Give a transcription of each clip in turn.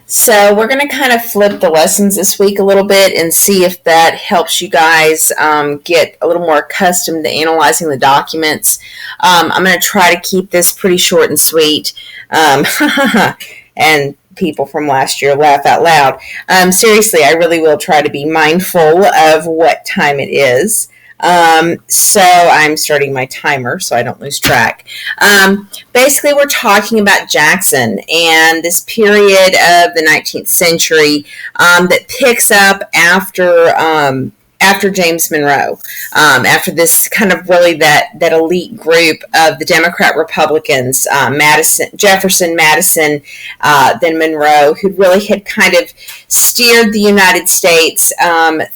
So we're going to kind of flip the lessons this week a little bit and see if that helps you guys get a little more accustomed to analyzing the documents. I'm going to try to keep this pretty short and sweet. And people from last year laugh out loud. Seriously, I really will try to be mindful of what time it is. So I'm starting my timer so I don't lose track. Basically, we're talking about Jackson and this period of the 19th century that picks up after James Monroe, after this kind of really that elite group of the Democrat Republicans, Jefferson, Madison, then Monroe, who really had kind of steered the United States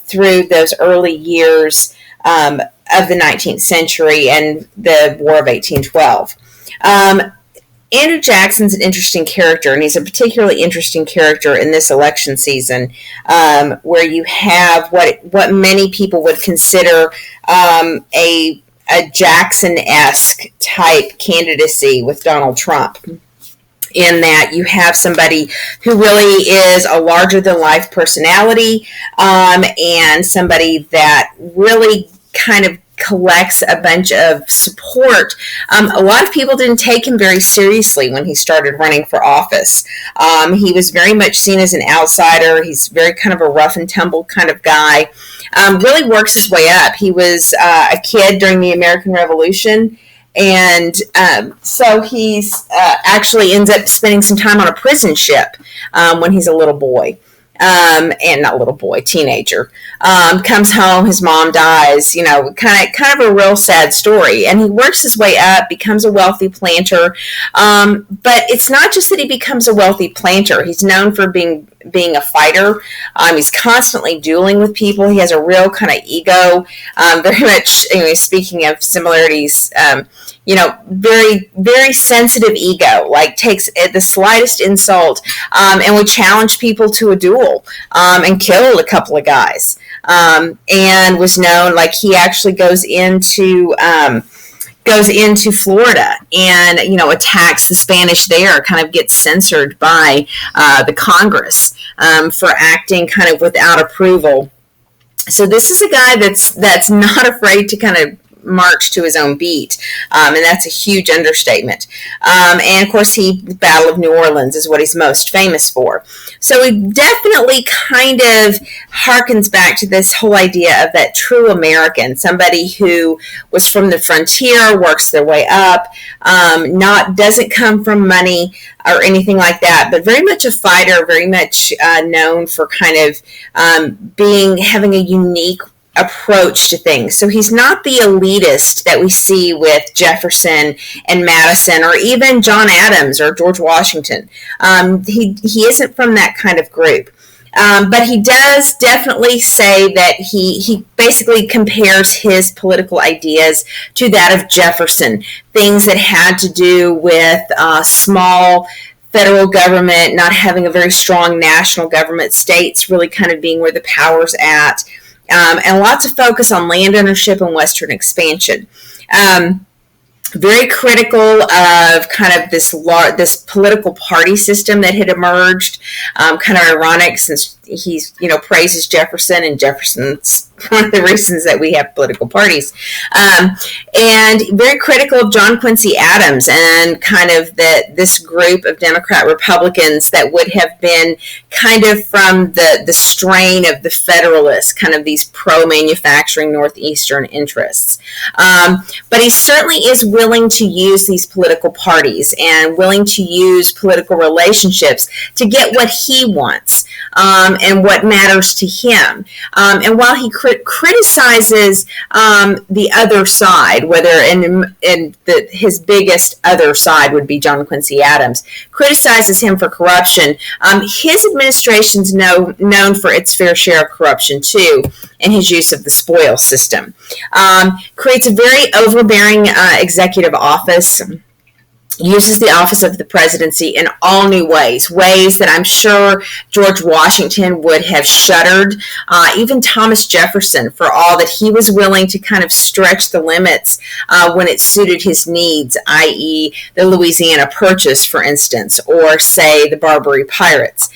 through those early years of the 19th century and the War of 1812. Andrew Jackson's an interesting character, and he's a particularly interesting character in this election season, where you have what many people would consider a Jackson-esque type candidacy with Donald Trump, in that you have somebody who really is a larger-than-life personality, and somebody that really kind of collects a bunch of support. A lot of people didn't take him very seriously when he started running for office. He was very much seen as an outsider. He's very kind of a rough and tumble kind of guy. Really works his way up. He was a kid during the American Revolution, and so he's actually ends up spending some time on a prison ship when he's a little boy. And not little boy, teenager, comes home, his mom dies, kind of a real sad story. And he works his way up, becomes a wealthy planter. But it's not just that he becomes a wealthy planter. He's known for being a fighter. He's constantly dueling with people. He has a real kind of ego, very much, anyway, speaking of similarities, very, very sensitive ego, like takes the slightest insult, and would challenge people to a duel, and killed a couple of guys, and was known, like he actually goes into Florida and, attacks the Spanish there, kind of gets censored by the Congress for acting kind of without approval. So this is a guy that's not afraid to kind of march to his own beat, and that's a huge understatement. And of course, the Battle of New Orleans is what he's most famous for. So he definitely kind of harkens back to this whole idea of that true American, somebody who was from the frontier, works their way up, doesn't come from money or anything like that, but very much a fighter, very much known for kind of having a unique approach to things. So he's not the elitist that we see with Jefferson and Madison, or even John Adams or George Washington. He isn't from that kind of group. But he does definitely say that he basically compares his political ideas to that of Jefferson, things that had to do with small federal government, not having a very strong national government, states really kind of being where the power's at. And lots of focus on land ownership and Western expansion. Very critical of kind of this political party system that had emerged. Kind of ironic, since he's praises Jefferson, and Jefferson's one of the reasons that we have political parties. And very critical of John Quincy Adams and kind of this group of Democrat Republicans that would have been kind of from the strain of the Federalists, kind of these pro-manufacturing Northeastern interests. But he certainly is willing to use these political parties and willing to use political relationships to get what he wants, and what matters to him. And while he criticizes the other side, whether his biggest other side would be John Quincy Adams, criticizes him for corruption, his administration's known for its fair share of corruption too, and his use of the spoil system. Creates a very overbearing executive office. uses the office of the presidency in all new ways that I'm sure George Washington would have shuddered, even Thomas Jefferson, for all that he was willing to kind of stretch the limits when it suited his needs, i.e. the Louisiana Purchase, for instance, or say the Barbary Pirates.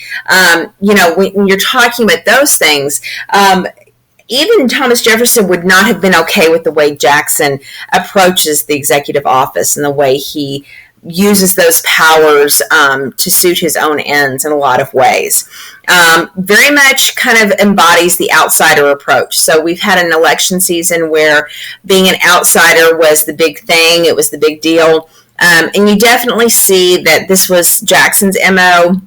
When you're talking about those things, even Thomas Jefferson would not have been okay with the way Jackson approaches the executive office and the way he uses those powers to suit his own ends in a lot of ways. Very much kind of embodies the outsider approach. So we've had an election season where being an outsider was the big thing. It was the big deal. And you definitely see that this was Jackson's MO.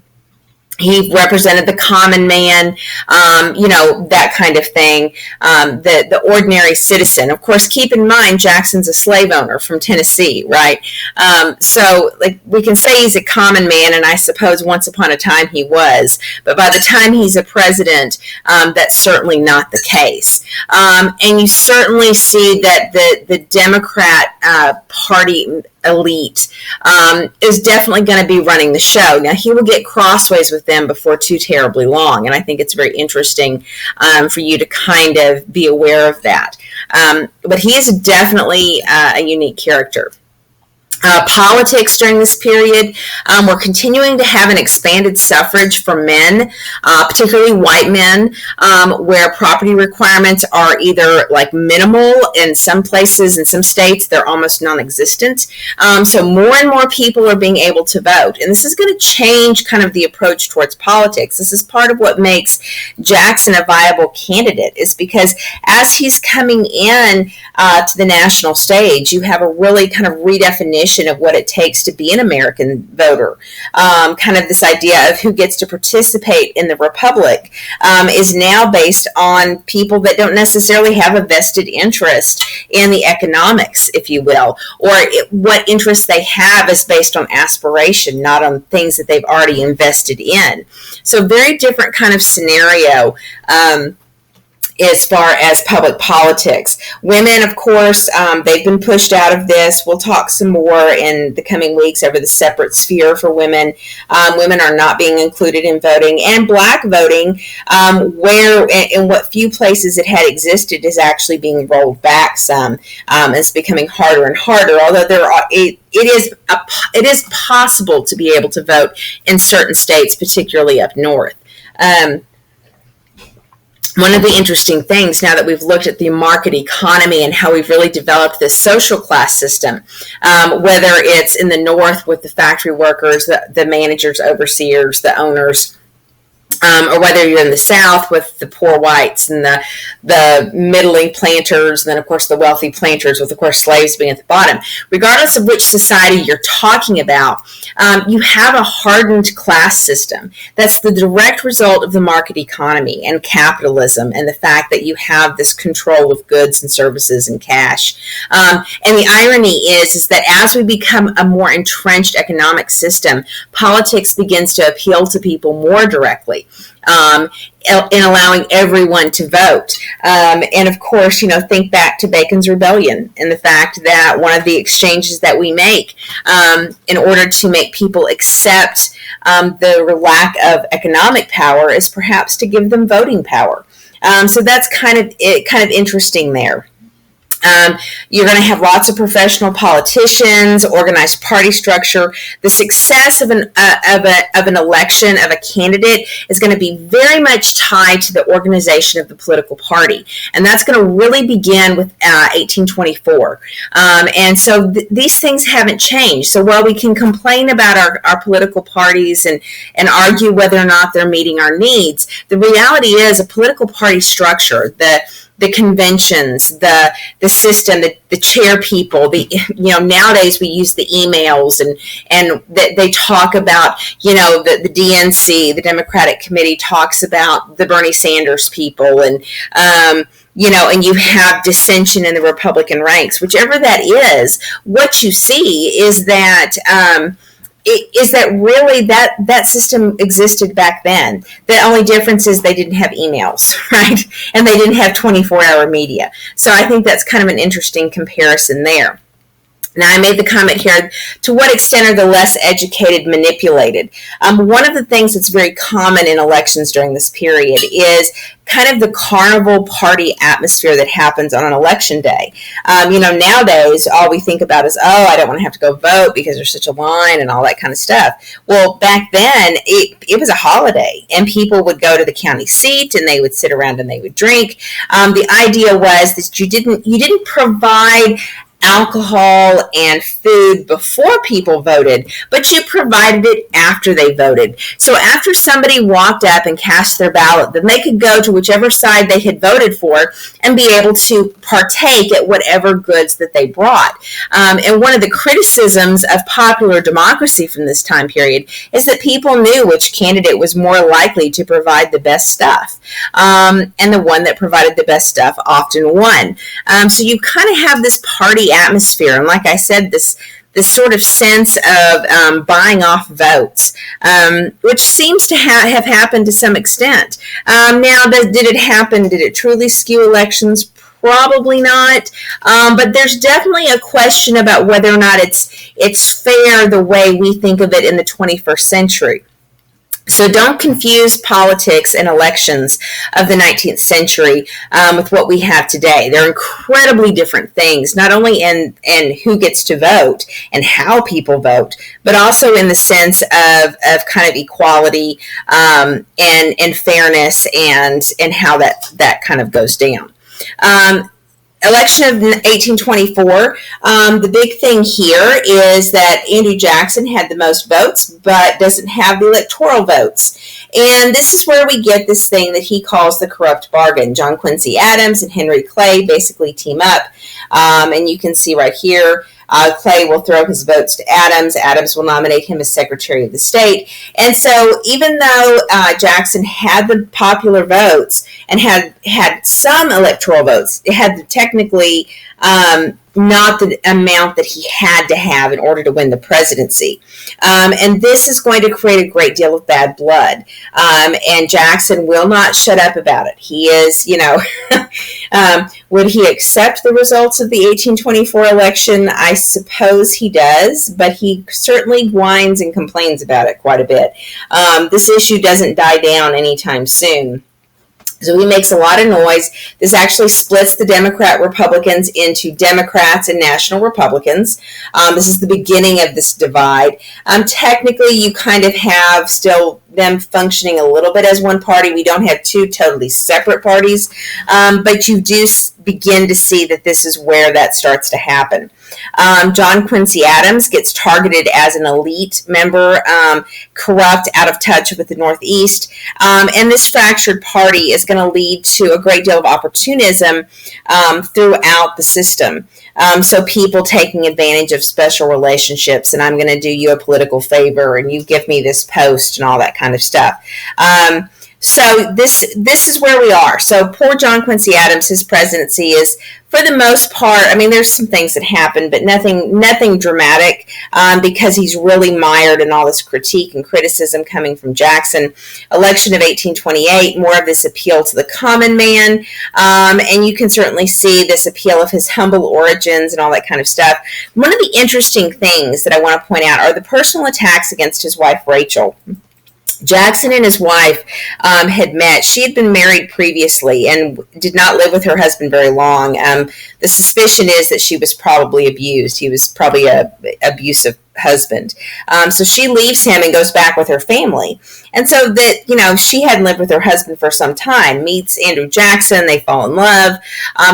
He represented the common man, that kind of thing, the ordinary citizen. Of course, keep in mind, Jackson's a slave owner from Tennessee, right? So we can say he's a common man, and I suppose once upon a time he was, but by the time he's a president, that's certainly not the case. And you certainly see that the Democrat Party elite is definitely going to be running the show. Now, he will get crossways with them before too terribly long, and I think it's very interesting for you to kind of be aware of that. But he is definitely a unique character. Politics during this period, we're continuing to have an expanded suffrage for men, particularly white men, where property requirements are either minimal in some places. In some states, they're almost non-existent. So more and more people are being able to vote, and this is going to change kind of the approach towards politics. This is part of what makes Jackson a viable candidate, is because as he's coming in to the national stage, you have a really kind of redefinition of what it takes to be an American voter. Kind of this idea of who gets to participate in the republic is now based on people that don't necessarily have a vested interest in the economics, if you will, or what interest they have is based on aspiration, not on things that they've already invested in. So very different kind of scenario as far as public politics. Women, of course, they've been pushed out of this. We'll talk some more in the coming weeks over the separate sphere for women. Women are not being included in voting. And black voting, where in what few places it had existed, is actually being rolled back some. It's becoming harder and harder, although it is possible to be able to vote in certain states, particularly up north. One of the interesting things, now that we've looked at the market economy and how we've really developed this social class system, whether it's in the north with the factory workers, the managers, overseers, the owners, or whether you're in the South with the poor whites and the middling planters, and then, of course, the wealthy planters with, of course, slaves being at the bottom. Regardless of which society you're talking about, you have a hardened class system. That's the direct result of the market economy and capitalism and the fact that you have this control of goods and services and cash. And the irony is that as we become a more entrenched economic system, politics begins to appeal to people more directly. In allowing everyone to vote. And of course, think back to Bacon's Rebellion and the fact that one of the exchanges that we make in order to make people accept the lack of economic power is perhaps to give them voting power. So that's kind of interesting there. You're going to have lots of professional politicians, organized party structure. The success of an election of a candidate is going to be very much tied to the organization of the political party, and that's going to really begin with 1824. And so these things haven't changed. So while we can complain about our political parties and argue whether or not they're meeting our needs, the reality is a political party structure, the conventions, the system, the chair people, nowadays we use the emails and they talk about, the DNC, the Democratic Committee talks about the Bernie Sanders people and you have dissension in the Republican ranks. Whichever that is, what you see is that really that system existed back then. The only difference is they didn't have emails, right? And they didn't have 24-hour media. So I think that's kind of an interesting comparison there. Now, I made the comment here, to what extent are the less educated manipulated? One of the things that's very common in elections during this period is kind of the carnival party atmosphere that happens on an election day. Nowadays, all we think about is, oh, I don't want to have to go vote because there's such a line and all that kind of stuff. Well, back then, it was a holiday, and people would go to the county seat, and they would sit around and they would drink. The idea was that you didn't provide alcohol and food before people voted, but you provided it after they voted. So after somebody walked up and cast their ballot, then they could go to whichever side they had voted for and be able to partake at whatever goods that they brought. And one of the criticisms of popular democracy from this time period is that people knew which candidate was more likely to provide the best stuff. And the one that provided the best stuff often won. So you kind of have this party atmosphere, and like I said, this sort of sense of buying off votes, which seems to have happened to some extent. Now, did it happen? Did it truly skew elections? Probably not, but there's definitely a question about whether or not it's fair the way we think of it in the 21st century. So don't confuse politics and elections of the 19th century with what we have today. They're incredibly different things, not only in who gets to vote and how people vote, but also in the sense of kind of equality and fairness and how that kind of goes down. Election of 1824, the big thing here is that Andrew Jackson had the most votes, but doesn't have the electoral votes. And this is where we get this thing that he calls the corrupt bargain. John Quincy Adams and Henry Clay basically team up. And you can see right here, Clay will throw his votes to Adams. Adams will nominate him as Secretary of the State. And so even though Jackson had the popular votes and had some electoral votes, it had technically not the amount that he had to have in order to win the presidency. And this is going to create a great deal of bad blood. And Jackson will not shut up about it. He is, would he accept the results of the 1824 election? I suppose he does, but he certainly whines and complains about it quite a bit. This issue doesn't die down anytime soon. So he makes a lot of noise. This actually splits the Democrat-Republicans into Democrats and National Republicans. This is the beginning of this divide. Technically, you kind of have still them functioning a little bit as one party. We don't have two totally separate parties, but you do begin to see that this is where that starts to happen. John Quincy Adams gets targeted as an elite member, corrupt, out of touch with the Northeast, and this fractured party is going to lead to a great deal of opportunism throughout the system. So people taking advantage of special relationships, and I'm going to do you a political favor, and you give me this post, and all that kind of stuff. So this is where we are. So poor John Quincy Adams, his presidency is, for the most part, I mean, there's some things that happen, but nothing dramatic, because he's really mired in all this critique and criticism coming from Jackson. Election of 1828, more of this appeal to the common man, and you can certainly see this appeal of his humble origins and all that kind of stuff. One of the interesting things that I want to point out are the personal attacks against his wife, Rachel. Jackson and his wife had met. She had been married previously and did not live with her husband very long. The suspicion is that she was probably abused. He was probably an abusive husband. So she leaves him and goes back with her family. And so that, she hadn't lived with her husband for some time, meets Andrew Jackson, they fall in love.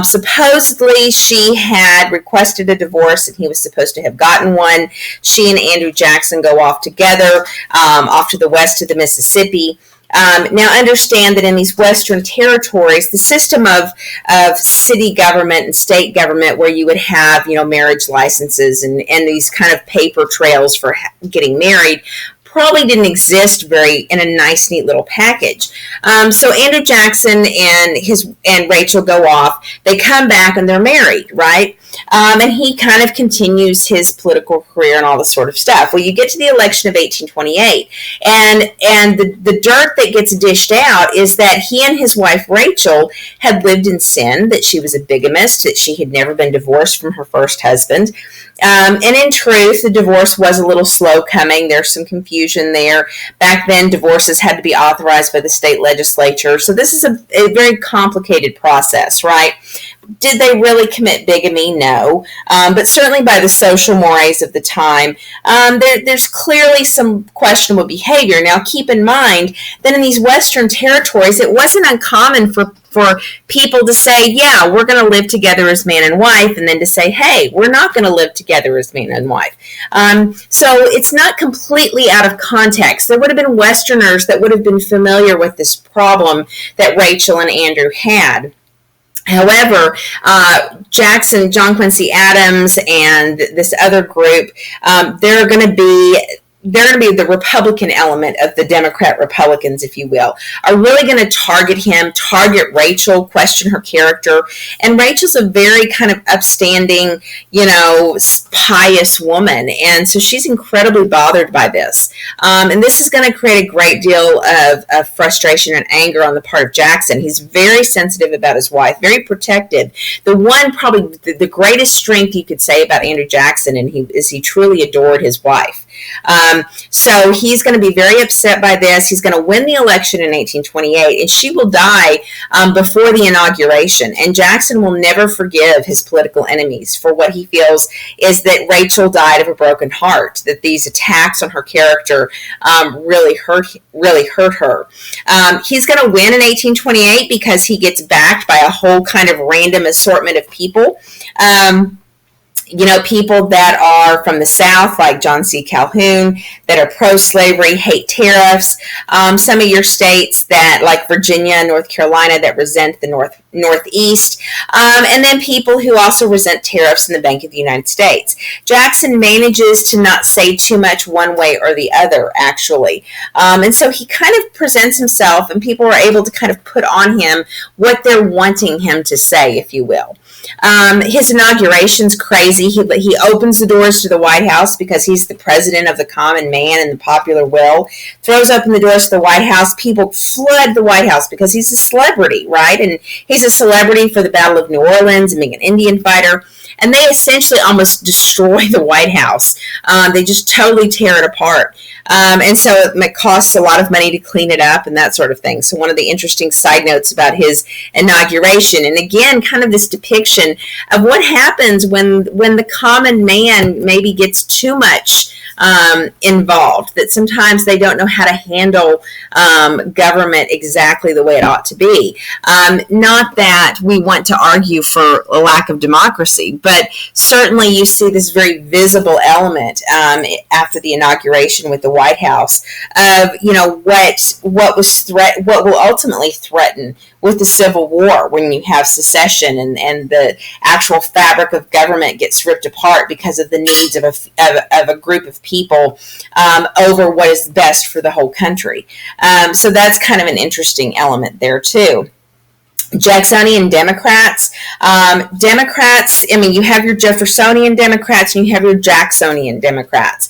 Supposedly she had requested a divorce and he was supposed to have gotten one. She and Andrew Jackson go off together, off to the west of the Mississippi. Now understand that in these western territories, the system of city government and state government, where you would have, marriage licenses and these kind of paper trails for getting married, probably didn't exist in a nice, neat little package. So Andrew Jackson and Rachel go off. They come back and they're married, right? And he kind of continues his political career and all this sort of stuff. Well, you get to the election of 1828, and the dirt that gets dished out is that he and his wife Rachel had lived in sin, that she was a bigamist, that she had never been divorced from her first husband, And in truth, the divorce was a little slow coming. There's some confusion there. Back then, divorces had to be authorized by the state legislature. So this is a very complicated process, right? Did they really commit bigamy? No. But certainly by the social mores of the time, there's clearly some questionable behavior. Now, keep in mind that in these Western territories, it wasn't uncommon for people to say, yeah, we're going to live together as man and wife, and then to say, hey, we're not going to live together as man and wife. So it's not completely out of context. There would have been Westerners that would have been familiar with this problem that Rachel and Andrew had. However, Jackson, John Quincy Adams, and this other group, they're going to be the Republican element of the Democrat Republicans, if you will, are really going to target him, target Rachel, question her character. And Rachel's a very kind of upstanding, pious woman. And so she's incredibly bothered by this. And this is going to create a great deal of frustration and anger on the part of Jackson. He's very sensitive about his wife, very protective. The one, probably the greatest strength you could say about Andrew Jackson is he truly adored his wife. So he's going to be very upset by this. He's going to win the election in 1828, and she will die before the inauguration. And Jackson will never forgive his political enemies for what he feels is that Rachel died of a broken heart, that these attacks on her character really hurt her. He's going to win in 1828 because he gets backed by a whole kind of random assortment of people. People that are from the South, like John C. Calhoun, that are pro-slavery, hate tariffs. Some of your states that, like Virginia, North Carolina, that resent the Northeast. And then people who also resent tariffs in the Bank of the United States. Jackson manages to not say too much one way or the other, actually. And so he kind of presents himself, and people are able to kind of put on him what they're wanting him to say, if you will. His inauguration's crazy. He opens the doors to the White House because he's the president of the common man and the popular will. Throws open the doors to the White House. People flood the White House because he's a celebrity, right? And he's a celebrity for the Battle of New Orleans and being an Indian fighter. And they essentially almost destroy the White House. They just totally tear it apart. And so it costs a lot of money to clean it up and that sort of thing. So one of the interesting side notes about his inauguration, and again, kind of this depiction of what happens when the common man maybe gets too much involved, that sometimes they don't know how to handle government exactly the way it ought to be. Not that we want to argue for a lack of democracy, but certainly you see this very visible element after the inauguration with the White House of what will ultimately threaten with the Civil War when you have secession and the actual fabric of government gets ripped apart because of the needs of a group of people over what is best for the whole country. So that's kind of an interesting element there too. Jacksonian Democrats. You have your Jeffersonian Democrats and you have your Jacksonian Democrats.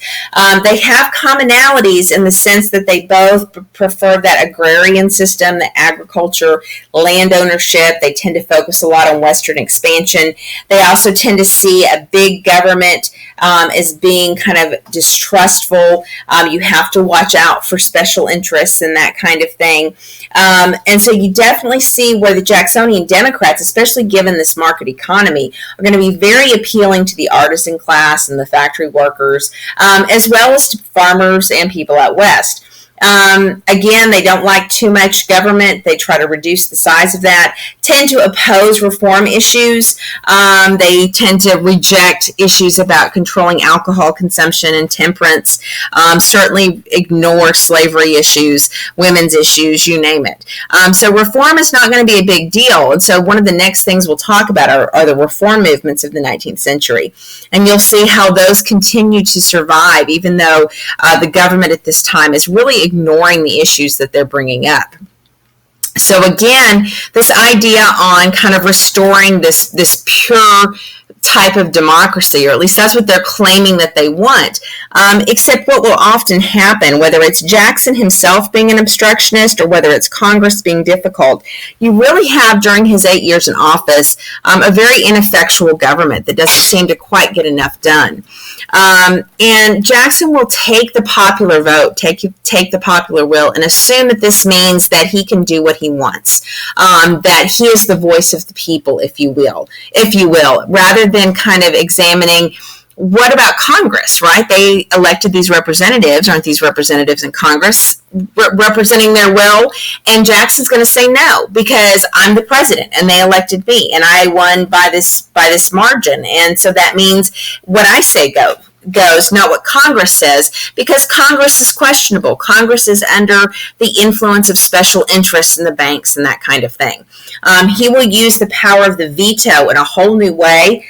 They have commonalities in the sense that they both prefer that agrarian system, the agriculture, land ownership. They tend to focus a lot on Western expansion. They also tend to see a big government as being kind of distrustful. You have to watch out for special interests and that kind of thing. And so you definitely see where the Jacksonian Democrats, especially given this market economy, are going to be very appealing to the artisan class and the factory workers, as well as to farmers and people out west. Again, they don't like too much government. They try to reduce the size of that, tend to oppose reform issues. They tend to reject issues about controlling alcohol consumption and temperance, certainly ignore slavery issues, women's issues, you name it. So reform is not going to be a big deal. And so one of the next things we'll talk about are the reform movements of the 19th century. And you'll see how those continue to survive, even though the government at this time is really ignoring the issues that they're bringing up. So again, this idea on kind of restoring this pure type of democracy, or at least that's what they're claiming that they want. Except what will often happen, whether it's Jackson himself being an obstructionist or whether it's Congress being difficult, you really have during his 8 years in office a very ineffectual government that doesn't seem to quite get enough done. And Jackson will take the popular vote, take the popular will, and assume that this means that he can do what he wants, that he is the voice of the people, if you will, rather than kind of examining what about Congress, right? They elected these representatives. Aren't these representatives in Congress representing their will? And Jackson's going to say no because I'm the president and they elected me and I won by this margin. And so that means what I say goes, not what Congress says, because Congress is questionable. Congress is under the influence of special interests in the banks and that kind of thing. He will use the power of the veto in a whole new way,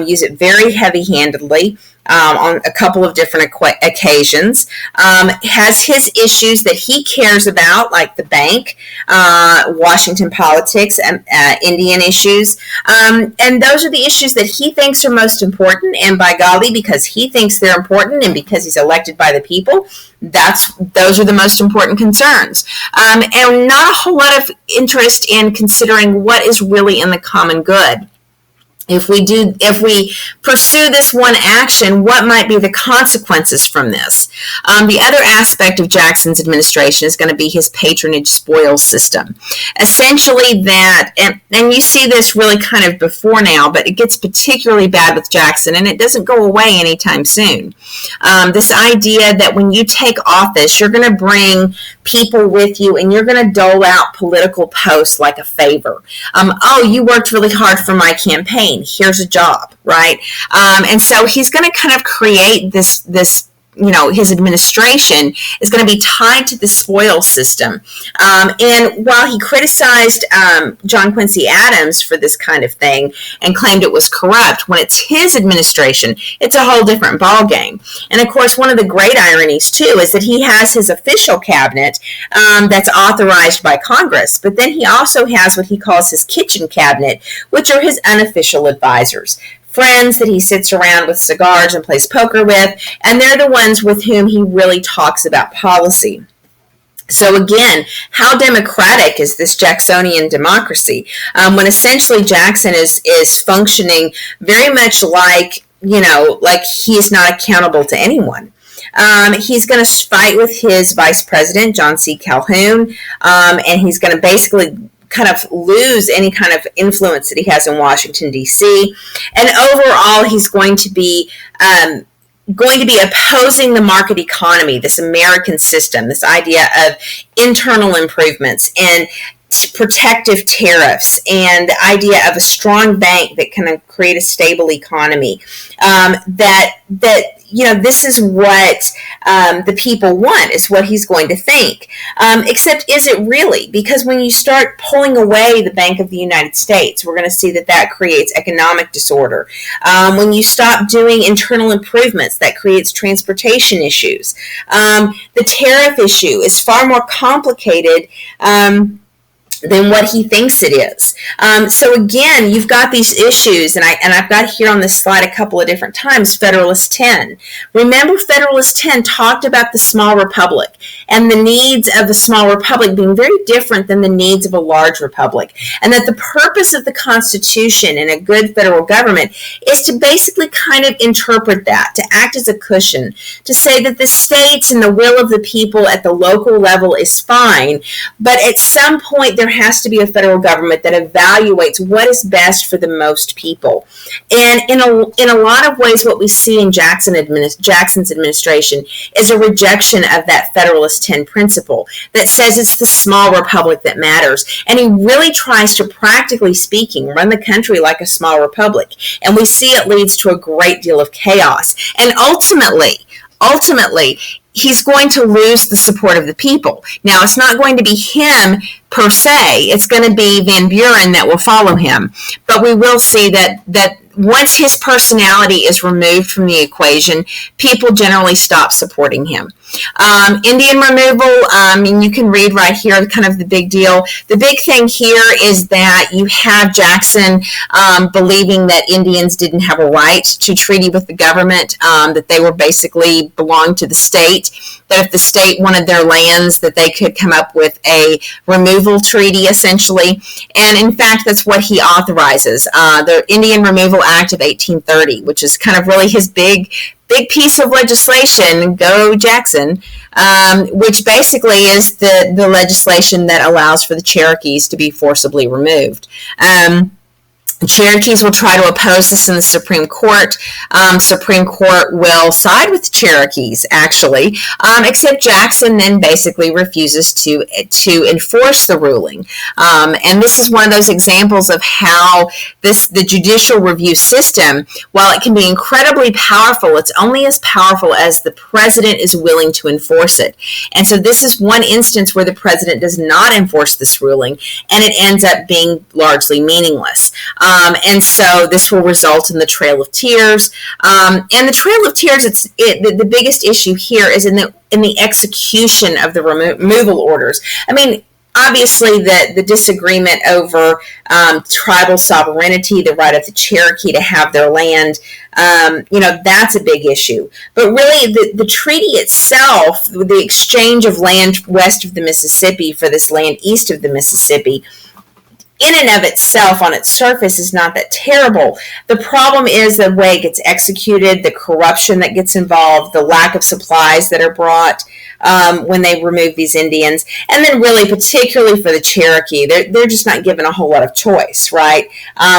use it very heavy-handedly. On a couple of different occasions, has his issues that he cares about, like the bank, Washington politics, and Indian issues. And those are the issues that he thinks are most important. And by golly, because he thinks they're important and because he's elected by the people, those are the most important concerns. And not a whole lot of interest in considering what is really in the common good. If we pursue this one action, what might be the consequences from this? The other aspect of Jackson's administration is going to be his patronage spoils system. Essentially that, and you see this really kind of before now, but it gets particularly bad with Jackson, and it doesn't go away anytime soon. This idea that when you take office, you're going to bring people with you and you're going to dole out political posts like a favor. Oh, you worked really hard for my campaign. Here's a job, right? And so he's going to kind of create this, his administration is going to be tied to the spoils system. And while he criticized John Quincy Adams for this kind of thing and claimed it was corrupt, when it's his administration, it's a whole different ballgame. And of course, one of the great ironies, too, is that he has his official cabinet that's authorized by Congress, but then he also has what he calls his kitchen cabinet, which are his unofficial advisors. Friends that he sits around with cigars and plays poker with, and they're the ones with whom he really talks about policy. So again, how democratic is this Jacksonian democracy when essentially Jackson is functioning very much like he's not accountable to anyone? He's going to fight with his vice president, John C. Calhoun, and he's going to basically kind of lose any kind of influence that he has in Washington, D.C. And overall, he's going to be opposing the market economy, this American system, this idea of internal improvements and protective tariffs and the idea of a strong bank that can create a stable economy. This is what the people want, is what he's going to think. Except, is it really? Because when you start pulling away the Bank of the United States, we're going to see that creates economic disorder. When you stop doing internal improvements, that creates transportation issues. The tariff issue is far more complicated than what he thinks it is. So again, you've got these issues, and I've got here on this slide a couple of different times, Federalist 10. Remember, Federalist 10 talked about the small republic and the needs of the small republic being very different than the needs of a large republic, and that the purpose of the Constitution and a good federal government is to basically kind of interpret that, to act as a cushion, to say that the states and the will of the people at the local level is fine, but at some point there has to be a federal government that evaluates what is best for the most people. And in a lot of ways, what we see in Jackson's administration is a rejection of that Federalist 10 principle that says it's the small republic that matters. And he really tries to, practically speaking, run the country like a small republic. And we see it leads to a great deal of chaos. And ultimately, he's going to lose the support of the people. Now, it's not going to be him per se. It's going to be Van Buren that will follow him. But we will see that once his personality is removed from the equation, people generally stop supporting him. Indian removal, and you can read right here kind of the big deal. The big thing here is that you have Jackson believing that Indians didn't have a right to treaty with the government, that they were basically belonged to the state, that if the state wanted their lands, that they could come up with a removal treaty, essentially. And in fact, that's what he authorizes, the Indian Removal Act of 1830, which is kind of really his big piece of legislation, go Jackson, which basically is the legislation that allows for the Cherokees to be forcibly removed. Cherokees will try to oppose this in the Supreme Court. Supreme Court will side with the Cherokees, actually, except Jackson then basically refuses to enforce the ruling. And this is one of those examples of how the judicial review system, while it can be incredibly powerful, it's only as powerful as the president is willing to enforce it. And so this is one instance where the president does not enforce this ruling, and it ends up being largely meaningless. And so this will result in the Trail of Tears. And the Trail of Tears, the biggest issue here is in the execution of the removal orders. I mean, obviously, the disagreement over tribal sovereignty, the right of the Cherokee to have their land, that's a big issue. But really, the treaty itself, the exchange of land west of the Mississippi for this land east of the Mississippi, in and of itself, on its surface, is not that terrible. The problem is the way it gets executed, the corruption that gets involved, the lack of supplies that are brought when they remove these Indians, and then really particularly for the Cherokee, they're just not given a whole lot of choice, right?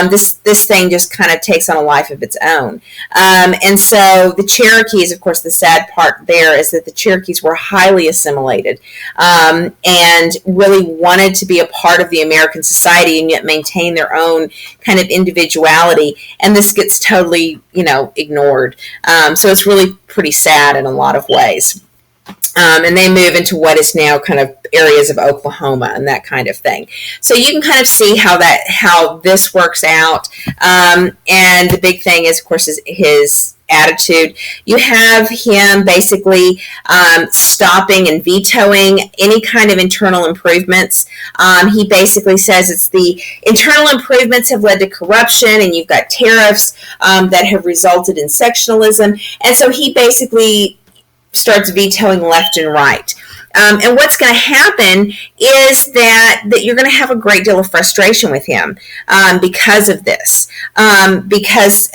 This thing just kind of takes on a life of its own. And so the Cherokees, of course, the sad part there is that the Cherokees were highly assimilated and really wanted to be a part of the American society and yet maintain their own kind of individuality, and this gets totally, ignored. So it's really pretty sad in a lot of ways. And they move into what is now kind of areas of Oklahoma and that kind of thing. So you can kind of see how this works out. And the big thing is, of course, is his attitude. You have him basically stopping and vetoing any kind of internal improvements. He basically says it's the internal improvements have led to corruption, and you've got tariffs that have resulted in sectionalism. And so he basically starts vetoing left and right. And what's going to happen is that you're going to have a great deal of frustration with him because of this, because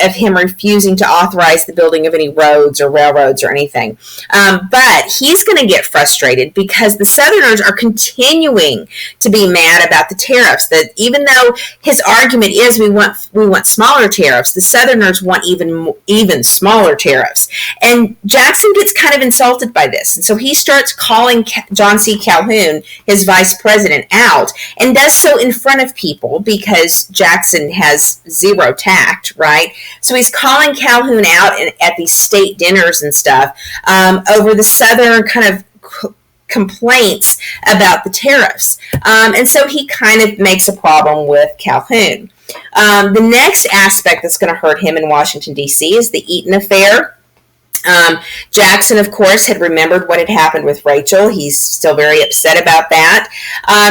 of him refusing to authorize the building of any roads or railroads or anything. But he's going to get frustrated because the Southerners are continuing to be mad about the tariffs. That even though his argument is we want smaller tariffs, the Southerners want even smaller tariffs. And Jackson gets kind of insulted by this, and so he starts calling John C. Calhoun, his vice president, out, and does so in front of people because Jackson has zero tact, right? So he's calling Calhoun out at these state dinners and stuff over the Southern kind of complaints about the tariffs. And so he kind of makes a problem with Calhoun. The next aspect that's going to hurt him in Washington, D.C. is the Eaton affair. Jackson, of course, had remembered what had happened with Rachel. He's still very upset about that.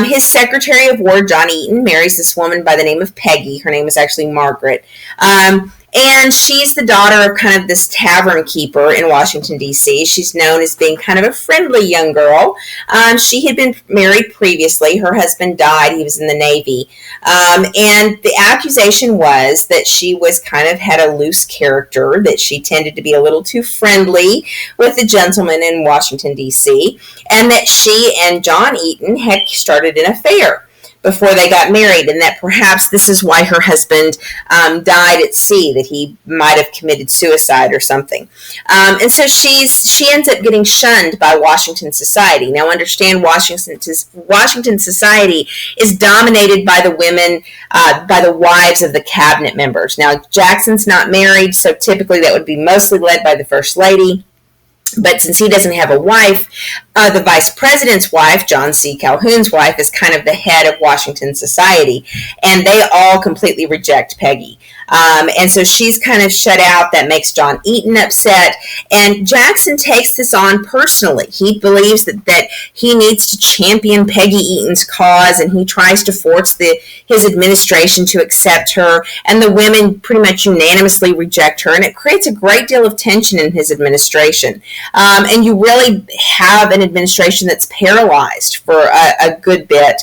His Secretary of War, John Eaton, marries this woman by the name of Peggy. Her name is actually Margaret. And she's the daughter of kind of this tavern keeper in Washington, D.C. She's known as being kind of a friendly young girl. She had been married previously. Her husband died. He was in the Navy. And the accusation was that she was kind of had a loose character, that she tended to be a little too friendly with the gentleman in Washington, D.C., and that she and John Eaton had started an affair before they got married, and that perhaps this is why her husband died at sea, that he might have committed suicide or something. And so she ends up getting shunned by Washington society. Now understand, Washington society is dominated by the women, by the wives of the cabinet members. Now Jackson's not married, so typically that would be mostly led by the First Lady. But since he doesn't have a wife, the vice president's wife, John C. Calhoun's wife, is kind of the head of Washington society. And they all completely reject Peggy. And so she's kind of shut out. That makes John Eaton upset. And Jackson takes this on personally. He believes that he needs to champion Peggy Eaton's cause, and he tries to force his administration to accept her. And the women pretty much unanimously reject her, and it creates a great deal of tension in his administration. And you really have an administration that's paralyzed for a good bit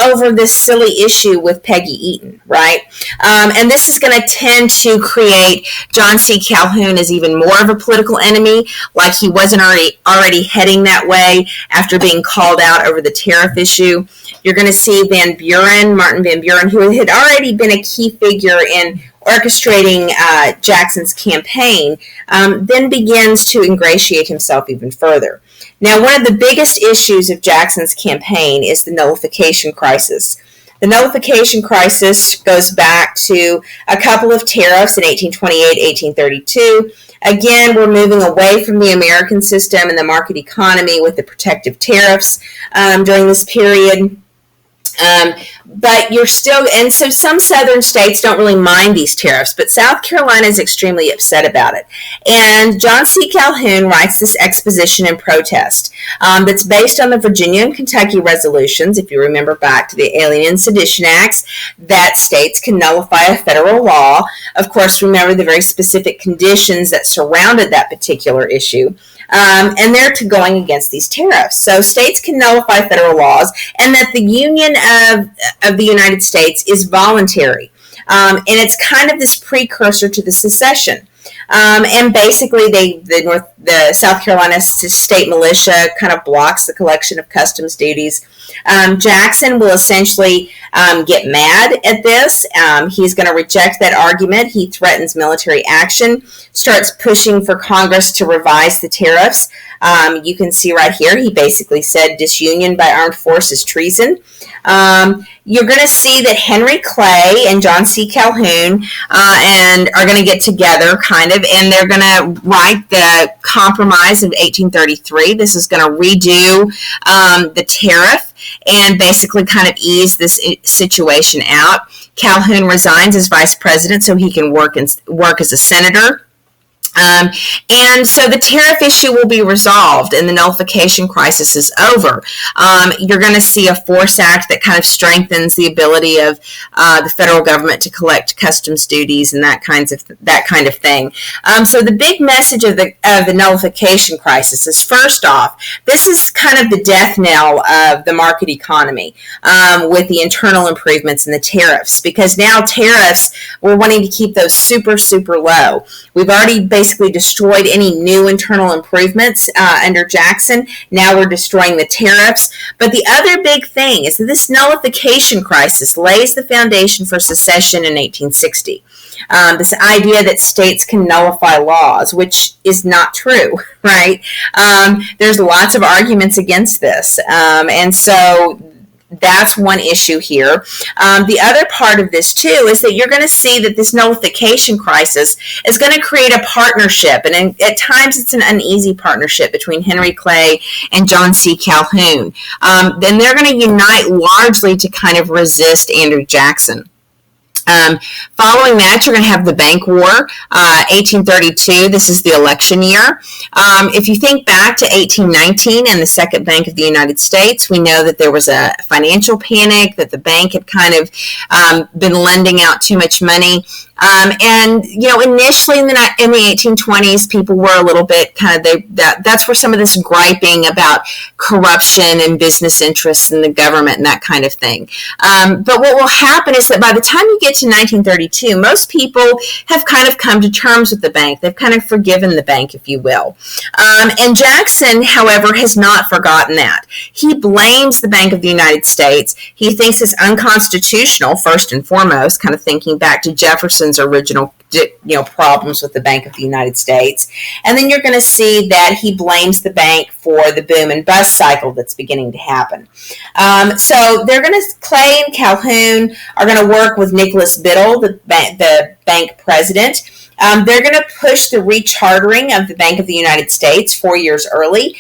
over this silly issue with Peggy Eaton, right? And this is going to tend to create John C. Calhoun as even more of a political enemy, like he wasn't already heading that way after being called out over the tariff issue. You're going to see Martin Van Buren, who had already been a key figure in orchestrating Jackson's campaign, then begins to ingratiate himself even further. Now, one of the biggest issues of Jackson's campaign is the nullification crisis. The nullification crisis goes back to a couple of tariffs in 1828, 1832. Again, we're moving away from the American system and the market economy with the protective tariffs during this period. But you're still, and so some southern states don't really mind these tariffs, but South Carolina is extremely upset about it. And John C. Calhoun writes this exposition and protest that's based on the Virginia and Kentucky resolutions, if you remember back to the Alien and Sedition Acts, that states can nullify a federal law. Of course, remember the very specific conditions that surrounded that particular issue. And they're going against these tariffs. So states can nullify federal laws, and that the Union of the United States is voluntary. And it's kind of this precursor to the secession. And basically, the South Carolina state militia kind of blocks the collection of customs duties. Jackson will essentially get mad at this. He's going to reject that argument. He threatens military action, starts pushing for Congress to revise the tariffs. You can see right here, he basically said disunion by armed force is treason. You're going to see that Henry Clay and John C. Calhoun and are going to get together kind of, and they're going to write the Compromise of 1833. This is going to redo the tariff and basically kind of ease this situation out. Calhoun resigns as vice president so he can work as a senator. And so the tariff issue will be resolved and the nullification crisis is over. You're going to see a Force Act that kind of strengthens the ability of the federal government to collect customs duties and that kind of thing. So the big message of the nullification crisis is, first off, this is kind of the death knell of the market economy with the internal improvements and the tariffs, because now tariffs, we're wanting to keep those super, super low. We've already basically destroyed any new internal improvements under Jackson. Now we're destroying the tariffs. But the other big thing is that this nullification crisis lays the foundation for secession in 1860. This idea that states can nullify laws, which is not true, right? There's lots of arguments against this. And so that's one issue here. The other part of this, too, is that you're going to see that this nullification crisis is going to create a partnership, and at times it's an uneasy partnership between Henry Clay and John C. Calhoun. Then they're going to unite largely to kind of resist Andrew Jackson. Following that, you're going to have the Bank War, 1832. This is the election year. If you think back to 1819 and the Second Bank of the United States, we know that there was a financial panic, that the bank had kind of been lending out too much money. And, you know, initially in the 1820s, people were a little bit kind of, that's where some of this griping about corruption and business interests in the government and that kind of thing. But what will happen is that by the time you get to 1932, most people have kind of come to terms with the bank. They've kind of forgiven the bank, if you will. And Jackson, however, has not forgotten that. He blames the Bank of the United States. He thinks it's unconstitutional, first and foremost, kind of thinking back to Jefferson's original problems with the Bank of the United States. And then you're going to see that he blames the bank for the boom and bust cycle that's beginning to happen. So they're going to, Clay and Calhoun are going to work with Nicholas Biddle, the bank president. They're going to push the rechartering of the Bank of the United States 4 years early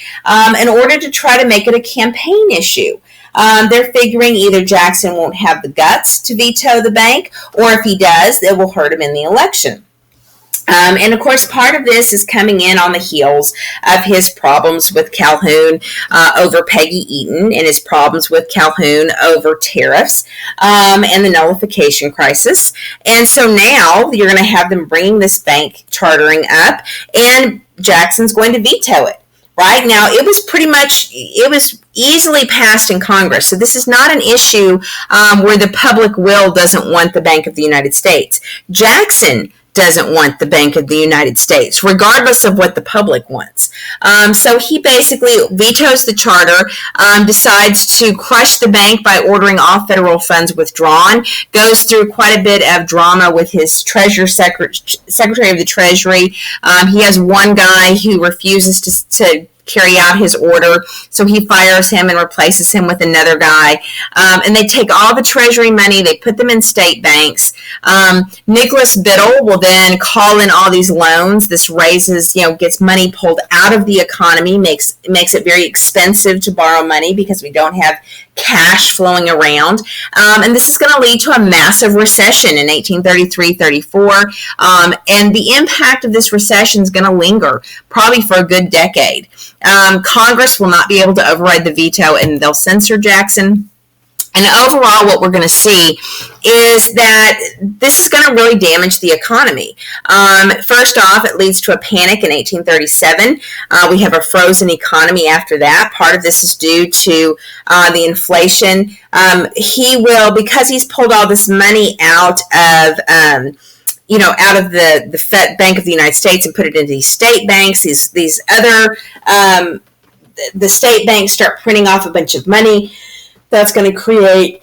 in order to try to make it a campaign issue. they're figuring either Jackson won't have the guts to veto the bank, or if he does, it will hurt him in the election. And of course, part of this is coming in on the heels of his problems with Calhoun over Peggy Eaton, and his problems with Calhoun over tariffs and the nullification crisis. And so now you're going to have them bringing this bank chartering up, and Jackson's going to veto it. Right now, it was easily passed in Congress. So this is not an issue where the public will doesn't want the Bank of the United States. Jackson doesn't want the Bank of the United States, regardless of what the public wants. So he basically vetoes the charter, decides to crush the bank by ordering all federal funds withdrawn, goes through quite a bit of drama with his Secretary of the Treasury. He has one guy who refuses to carry out his order, so he fires him and replaces him with another guy. And they take all the Treasury money, they put them in state banks. Nicholas Biddle will then call in all these loans. This raises, gets money pulled out of the economy, makes it very expensive to borrow money because we don't have cash flowing around. And this is going to lead to a massive recession in 1833-34. And the impact of this recession is going to linger probably for a good decade. Congress will not be able to override the veto, and they'll censor Jackson. And overall, what we're going to see is that this is going to really damage the economy. First off, it leads to a panic in 1837. We have a frozen economy after that. Part of this is due to the inflation. He will, because he's pulled all this money out of out of the Fed Bank of the United States and put it into these state banks, these other, the state banks start printing off a bunch of money. That's going to create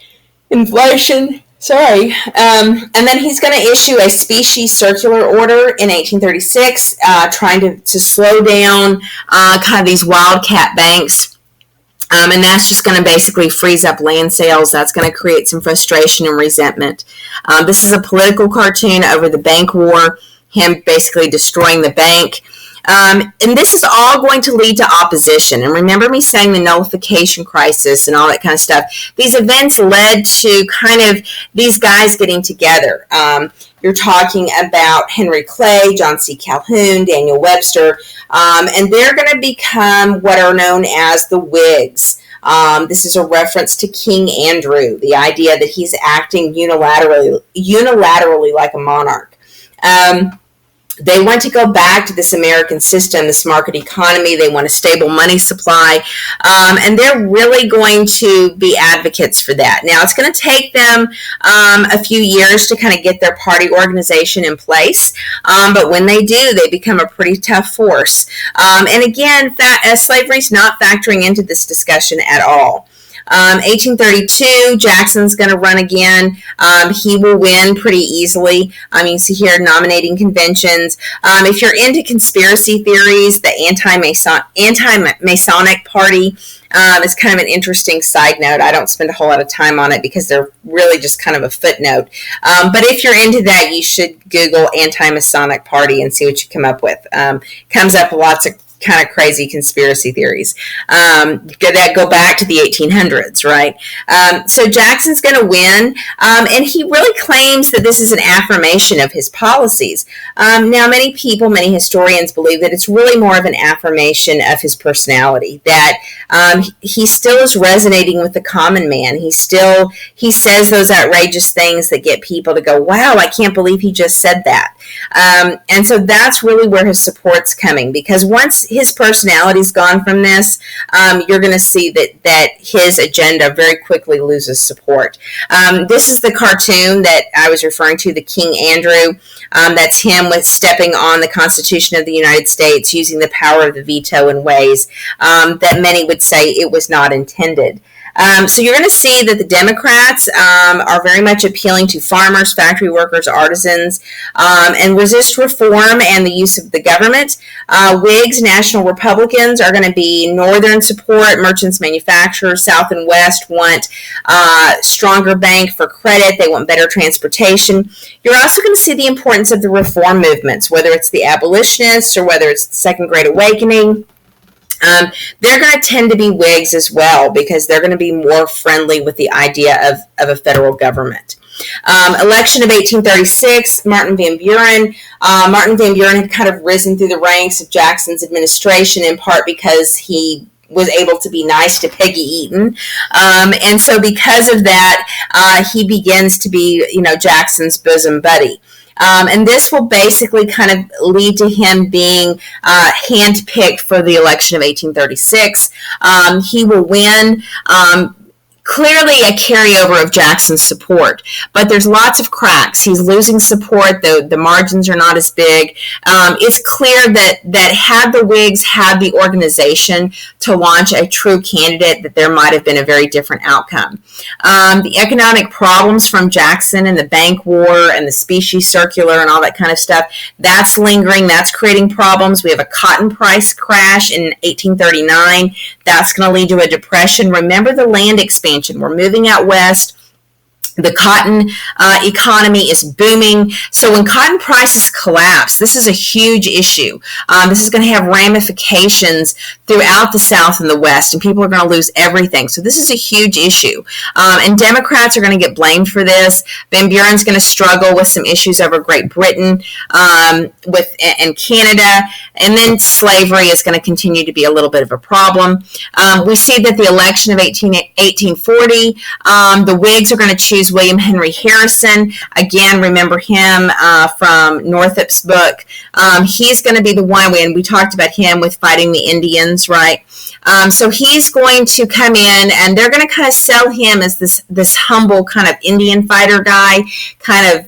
inflation. And then he's going to issue a specie circular order in 1836, trying to slow down kind of these wildcat banks. And that's just going to basically freeze up land sales. That's going to create some frustration and resentment. This is a political cartoon over the bank war, him basically destroying the bank. And this is all going to lead to opposition. And remember me saying the nullification crisis and all that kind of stuff. These events led to kind of these guys getting together. You're talking about Henry Clay, John C. Calhoun, Daniel Webster, and they're going to become what are known as the Whigs. This is a reference to King Andrew, the idea that he's acting unilaterally like a monarch. They want to go back to this American system, this market economy. They want a stable money supply, and they're really going to be advocates for that. Now, it's going to take them a few years to kind of get their party organization in place, but when they do, they become a pretty tough force. And again, slavery is not factoring into this discussion at all. 1832, Jackson's going to run again. He will win pretty easily. You see here nominating conventions. If you're into conspiracy theories, the anti-Masonic party is kind of an interesting side note. I don't spend a whole lot of time on it because they're really just kind of a footnote. But if you're into that, you should Google anti-Masonic party and see what you come up with. Comes up with lots of kind of crazy conspiracy theories that go back to the 1800s, right? So Jackson's going to win, and he really claims that this is an affirmation of his policies. Now, many historians believe that it's really more of an affirmation of his personality, that he still is resonating with the common man. He says those outrageous things that get people to go, wow, I can't believe he just said that. And so that's really where his support's coming, because once his personality's gone from this, you're going to see that his agenda very quickly loses support. This is the cartoon that I was referring to, the King Andrew. That's him with stepping on the Constitution of the United States, using the power of the veto in ways that many would say it was not intended. So you're going to see that the Democrats are very much appealing to farmers, factory workers, artisans, and resist reform and the use of the government. Whigs, National Republicans are going to be Northern support. Merchants, manufacturers, South and West want stronger bank for credit. They want better transportation. You're also going to see the importance of the reform movements, whether it's the abolitionists or whether it's the Second Great Awakening. They're going to tend to be Whigs as well because they're going to be more friendly with the idea of a federal government. Election of 1836, Martin Van Buren. Martin Van Buren had kind of risen through the ranks of Jackson's administration in part because he was able to be nice to Peggy Eaton. And so because of that, he begins to be, Jackson's bosom buddy. And this will basically kind of lead to him being handpicked for the election of 1836. He will win. Clearly a carryover of Jackson's support, but there's lots of cracks. He's losing support. The margins are not as big. It's clear that had the Whigs had the organization to launch a true candidate, that there might have been a very different outcome. The economic problems from Jackson and the bank war and the specie circular and all that kind of stuff, that's lingering. That's creating problems. We have a cotton price crash in 1839. That's going to lead to a depression. Remember the land expansion. We're moving out west. The cotton economy is booming. So when cotton prices collapse, this is a huge issue. This is going to have ramifications throughout the South and the West, and people are going to lose everything. So this is a huge issue. And Democrats are going to get blamed for this. Van Buren's going to struggle with some issues over Great Britain and Canada. And then slavery is going to continue to be a little bit of a problem. We see that the election of 1840, the Whigs are going to choose William Henry Harrison. Again, remember him from Northup's book. He's going to be the one, and we talked about him with fighting the Indians, right? So he's going to come in, and they're going to kind of sell him as this humble kind of Indian fighter guy, kind of,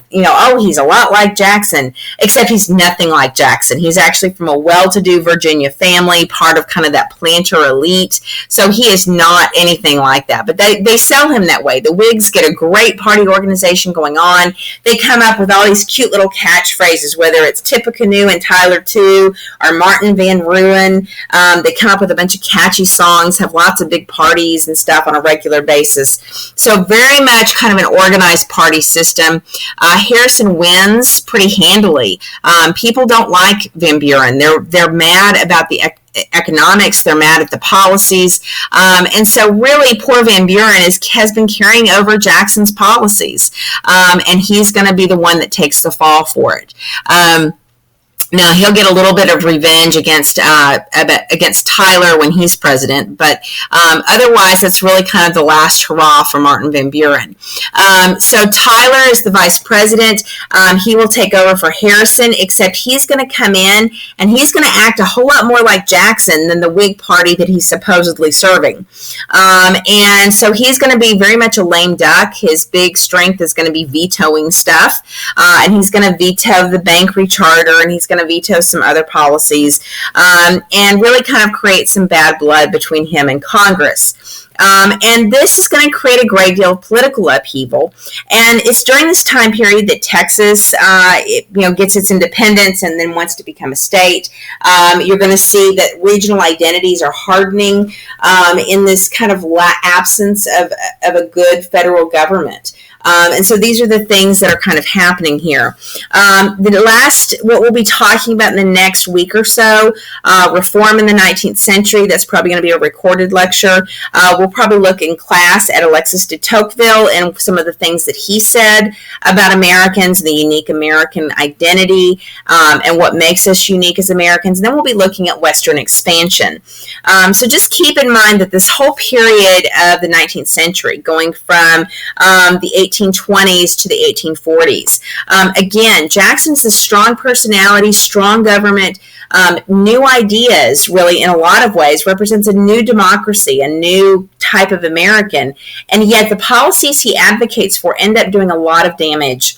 he's a lot like Jackson, except he's nothing like Jackson. He's actually from a well-to-do Virginia family, part of kind of that planter elite. So he is not anything like that, but they sell him that way. The Whigs get a great party organization going on. They come up with all these cute little catchphrases, whether it's Tippecanoe and Tyler too, or Martin Van Ruin. They come up with a bunch of catchy songs, have lots of big parties and stuff on a regular basis. So very much kind of an organized party system. Harrison wins pretty handily. People don't like Van Buren. They're mad about the economics. They're mad at the policies. And so really poor Van Buren has been carrying over Jackson's policies. And he's going to be the one that takes the fall for it. Now, he'll get a little bit of revenge against Tyler when he's president, but otherwise, that's really kind of the last hurrah for Martin Van Buren. So Tyler is the vice president. He will take over for Harrison, except he's going to come in, and he's going to act a whole lot more like Jackson than the Whig party that he's supposedly serving. And so he's going to be very much a lame duck. His big strength is going to be vetoing stuff, and he's going to veto the bank recharter, and he's going to veto some other policies, and really kind of create some bad blood between him and Congress. And this is going to create a great deal of political upheaval. And it's during this time period that Texas, gets its independence and then wants to become a state. You're going to see that regional identities are hardening in this kind of absence of a good federal government. And so these are the things that are kind of happening here. What we'll be talking about in the next week or so, reform in the 19th century, that's probably going to be a recorded lecture. We'll probably look in class at Alexis de Tocqueville and some of the things that he said about Americans, the unique American identity, and what makes us unique as Americans. And then we'll be looking at Western expansion. So just keep in mind that this whole period of the 19th century, going from the 1820s to the 1840s. Again, Jackson's a strong personality, strong government, new ideas, really, in a lot of ways, represents a new democracy, a new type of American, and yet the policies he advocates for end up doing a lot of damage.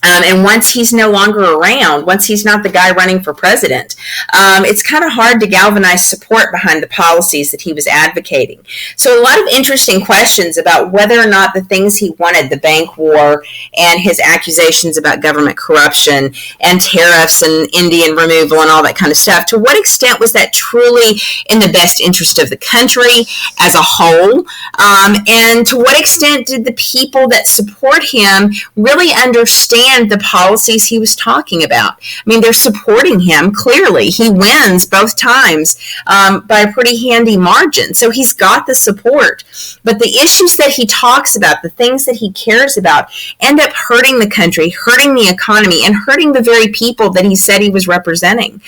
And once he's no longer around, once he's not the guy running for president, it's kind of hard to galvanize support behind the policies that he was advocating. So a lot of interesting questions about whether or not the things he wanted, the bank war and his accusations about government corruption and tariffs and Indian removal and all that kind of stuff, to what extent was that truly in the best interest of the country as a whole? And to what extent did the people that support him really understand understand the policies he was talking about. I mean, they're supporting him clearly. He wins both times by a pretty handy margin. So he's got the support. But the issues that he talks about, the things that he cares about, end up hurting the country, hurting the economy, and hurting the very people that he said he was representing.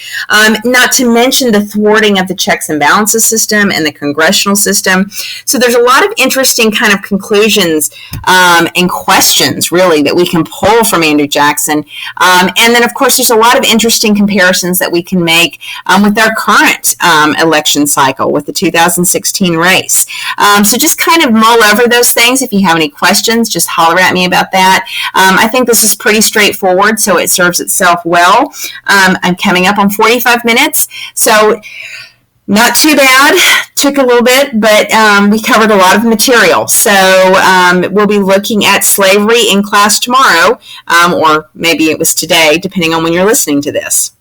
Not to mention the thwarting of the checks and balances system and the congressional system. So there's a lot of interesting kind of conclusions and questions, really, that we can pull from Andrew Jackson. And then, of course, there's a lot of interesting comparisons that we can make with our current election cycle with the 2016 race. So just kind of mull over those things. If you have any questions, just holler at me about that. I think this is pretty straightforward, so it serves itself well. I'm coming up on 45 minutes, so not too bad. Took a little bit, but we covered a lot of material. So we'll be looking at slavery in class tomorrow, or maybe it was today, depending on when you're listening to this.